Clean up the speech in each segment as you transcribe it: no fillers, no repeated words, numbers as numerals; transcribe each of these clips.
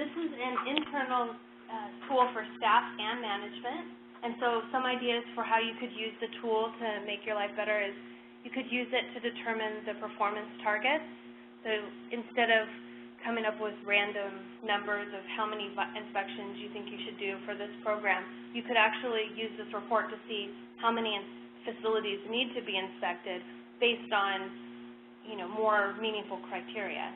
This is an internal tool for staff and management. And so some ideas for how you could use the tool to make your life better is you could use it to determine the performance targets. So instead of coming up with random numbers of how many inspections you think you should do for this program, you could actually use this report to see how many facilities need to be inspected based on, more meaningful criteria.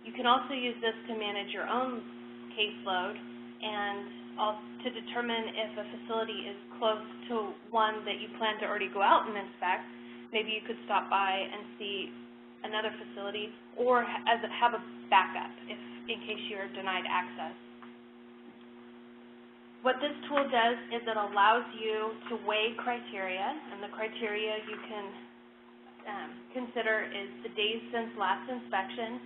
You can also use this to manage your own caseload and to determine if a facility is close to one that you plan to already go out and inspect. Maybe you could stop by and see another facility, or have a backup in case you're denied access. What this tool does is it allows you to weigh criteria, and the criteria you can consider is the days since last inspection,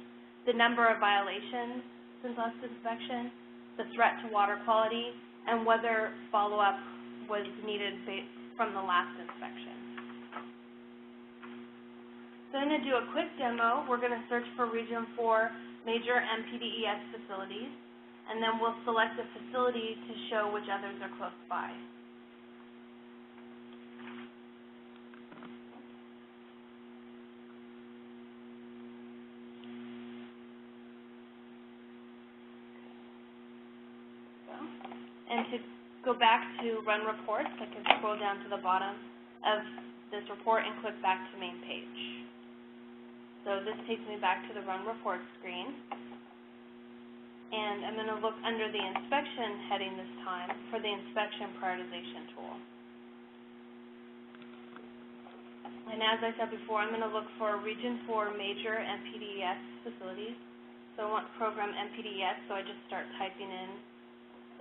the number of violations since last inspection, the threat to water quality, and whether follow-up was needed from the last inspection. So I'm going to do a quick demo. We're going to search for Region 4 major MPDES facilities, and then we'll select a facility to show which others are close by. And to go back to Run Reports, I can scroll down to the bottom of this report and click back to main page. So this takes me back to the Run Reports screen. And I'm going to look under the inspection heading this time for the inspection prioritization tool. And as I said before, I'm going to look for Region 4 major MPDES facilities. So I want program MPDES, so I just start typing in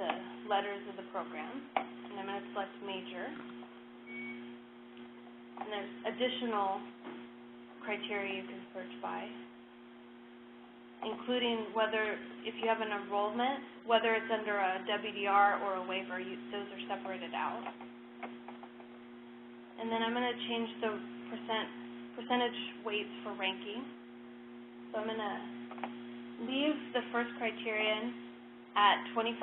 the letters of the program, and I'm going to select major. And there's additional criteria you can search by, including whether, if you have an enrollment, whether it's under a WDR or a waiver, those are separated out. And then I'm going to change the percentage weights for ranking. So I'm going to leave the first criterion at 25%,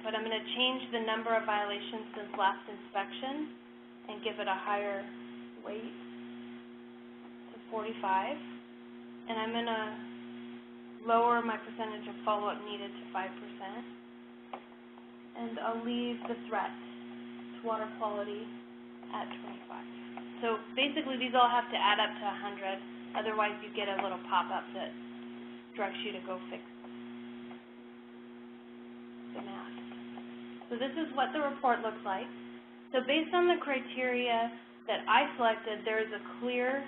but I'm going to change the number of violations since last inspection and give it a higher weight to 45. And I'm going to lower my percentage of follow-up needed to 5%. And I'll leave the threat to water quality at 25. So basically these all have to add up to 100, otherwise you get a little pop-up that directs you to go fix the math. So this is what the report looks like. So based on the criteria that I selected, there is a clear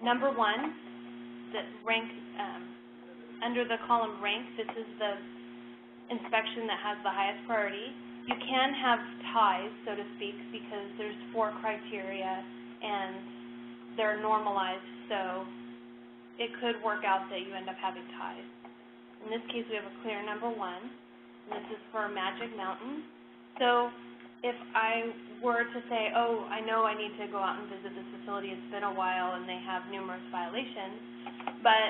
number 1 that ranks under the column rank. This is the inspection that has the highest priority. You can have ties, so to speak, because there's 4 criteria and they're normalized, so it could work out that you end up having ties. In this case, we have a clear number 1. This is for Magic Mountain. So if I were to say, oh, I know I need to go out and visit this facility, it's been a while and they have numerous violations, but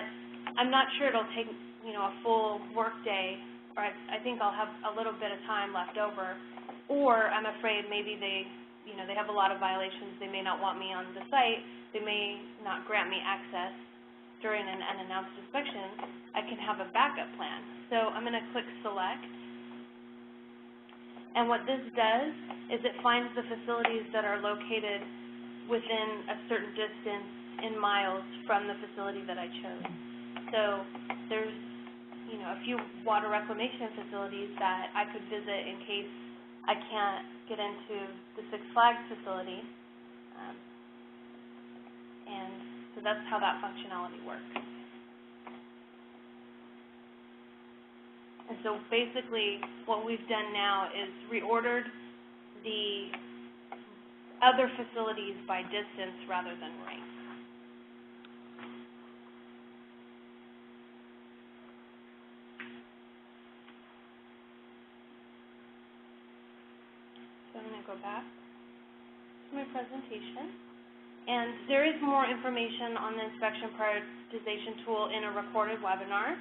I'm not sure it'll take, a full work day, or I think I'll have a little bit of time left over, or I'm afraid maybe they have a lot of violations, they may not want me on the site, they may not grant me access during an unannounced inspection. I can have a backup plan. So I'm going to click Select. And what this does is it finds the facilities that are located within a certain distance in miles from the facility that I chose. So there's, a few water reclamation facilities that I could visit in case I can't get into the Six Flags facility. And so that's how that functionality works. And so basically what we've done now is reordered the other facilities by distance rather than rank. So I'm going to go back to my presentation. And there is more information on the inspection prioritization tool in a recorded webinar.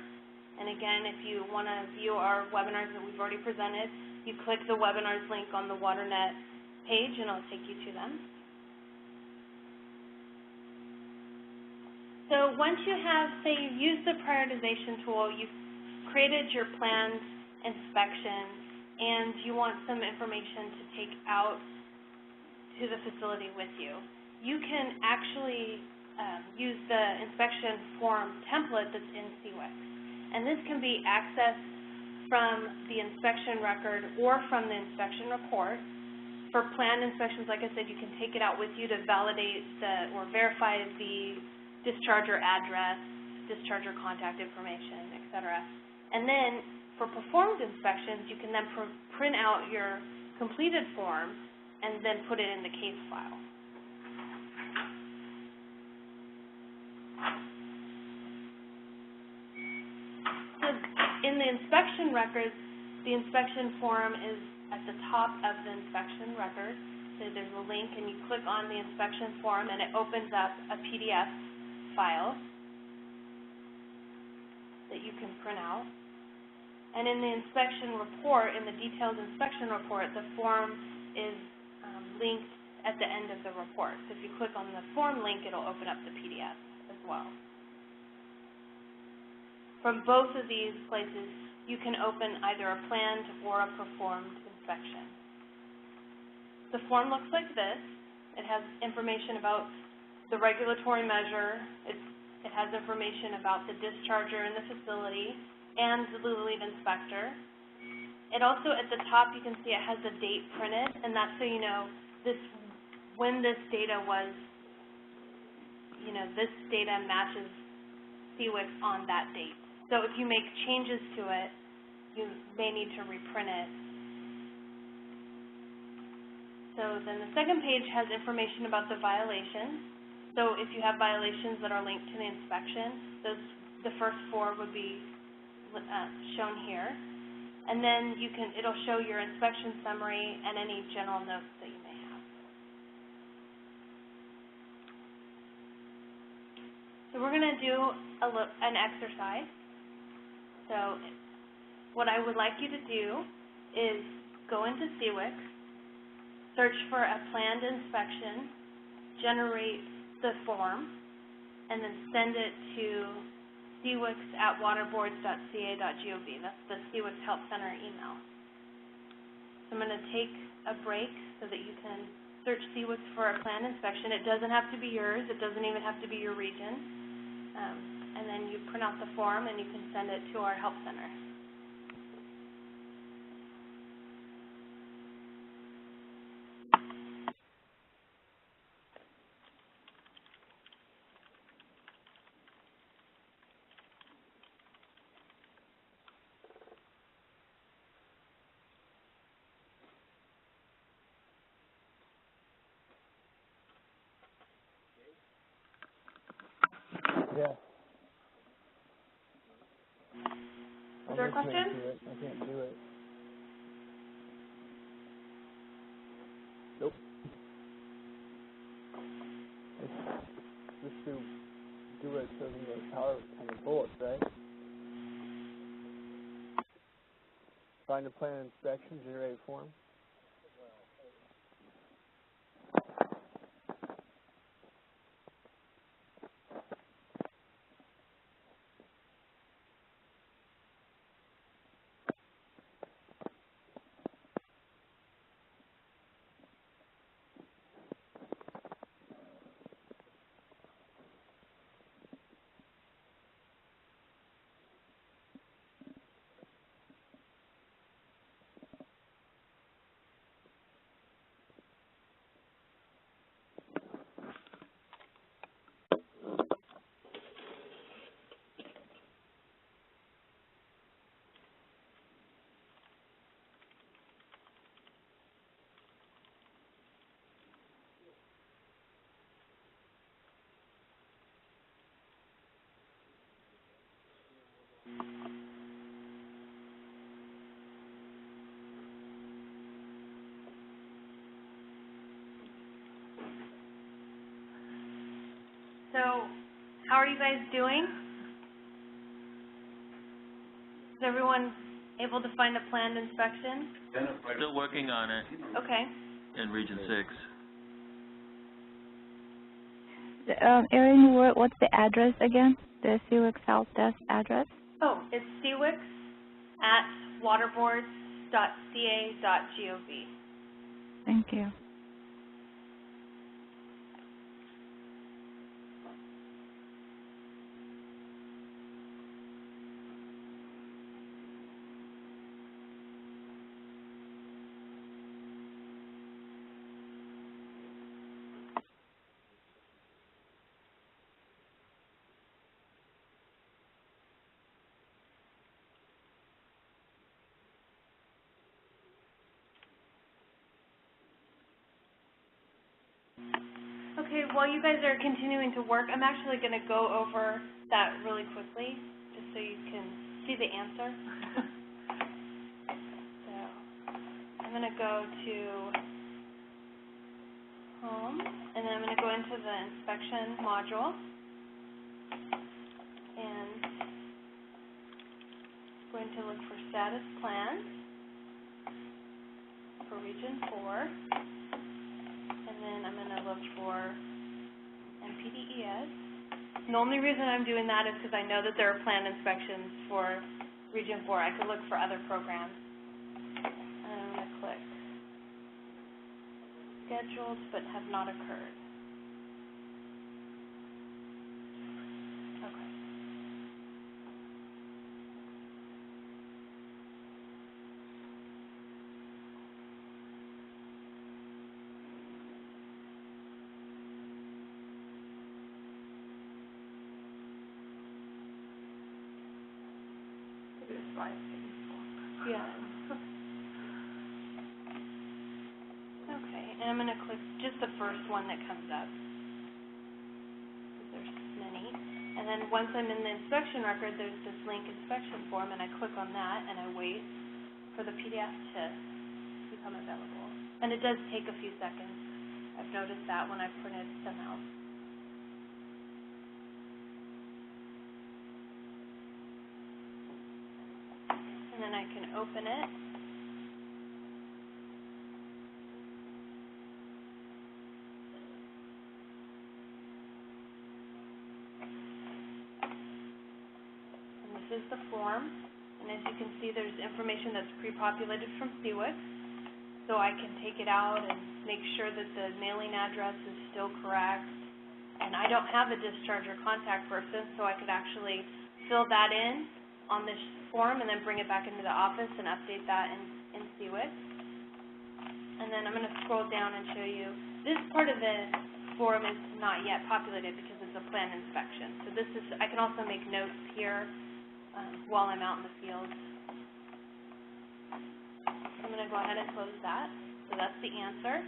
And again, if you want to view our webinars that we've already presented, you click the webinars link on the WaterNet page and it'll take you to them. So once you have, say you've used the prioritization tool, you've created your planned inspection, and you want some information to take out to the facility with you, you can actually use the inspection form template that's in SWRCB. And this can be accessed from the inspection record or from the inspection report. For planned inspections, like I said, you can take it out with you to validate or verify the discharger address, discharger contact information, et cetera. And then for performed inspections, you can then print out your completed form and then put it in the case file. So in the inspection records, the inspection form is at the top of the inspection record. So there's a link, and you click on the inspection form, and it opens up a PDF file that you can print out. And in the inspection report, in the detailed inspection report, the form is linked at the end of the report. So if you click on the form link, it'll open up the PDF as well. From both of these places, you can open either a planned or a performed inspection. The form looks like this. It has information about the regulatory measure. It has information about the discharger in the facility and the lead inspector. It also, at the top, you can see it has a date printed, and that's so you know when this data was, this data matches SWRCB on that date. So if you make changes to it, you may need to reprint it. So then the second page has information about the violations. So if you have violations that are linked to the inspection, the first 4 would be shown here. And then it'll show your inspection summary and any general notes that you may have. So we're going to do an exercise. So what I would like you to do is go into SWRCB, search for a planned inspection, generate the form, and then send it to SWRCB@waterboards.ca.gov. That's the SWRCB Help Center email. So I'm going to take a break so that you can search SWRCB for a planned inspection. It doesn't have to be yours. It doesn't even have to be your region. And then you print out the form and you can send it to our Help Center. Yeah. Is there a question? I can't do it. Nope. It's just to do it so we get power on the bullets, right? Find a plan inspection, generate form. So, how are you guys doing? everyone able to find a planned inspection? Still working on it Okay. in Region 6. Erin, what's the address again? The CWIC Help Desk address? Oh, it's cwix@waterboards.ca.gov. Thank you. Okay, while you guys are continuing to work, I'm actually going to go over that really quickly, just so you can see the answer. So, I'm going to go to Home, and then I'm going to go into the Inspection module, and I'm going to look for Status Plans for Region 4. And then I'm going to look for NPDES. And the only reason I'm doing that is because I know that there are planned inspections for Region 4. I could look for other programs. And I'm going to click Scheduled but have not occurred. Okay. Yeah. Okay, and I'm going to click just the first one that comes up. There's many. And then once I'm in the inspection record, there's this link inspection form, and I click on that, and I wait for the PDF to become available. And it does take a few seconds. I've noticed that when I printed them out. And then I can open it. And this is the form. And as you can see, there's information that's pre-populated from SWRCB. So I can take it out and make sure that the mailing address is still correct. And I don't have a discharge or contact person, so I could actually fill that in on this form and then bring it back into the office and update that in SWRCB. And then I'm going to scroll down and show you, this part of the form is not yet populated because it's a planned inspection. So this is, I can also make notes here while I'm out in the field. I'm going to go ahead and close that. So that's the answer.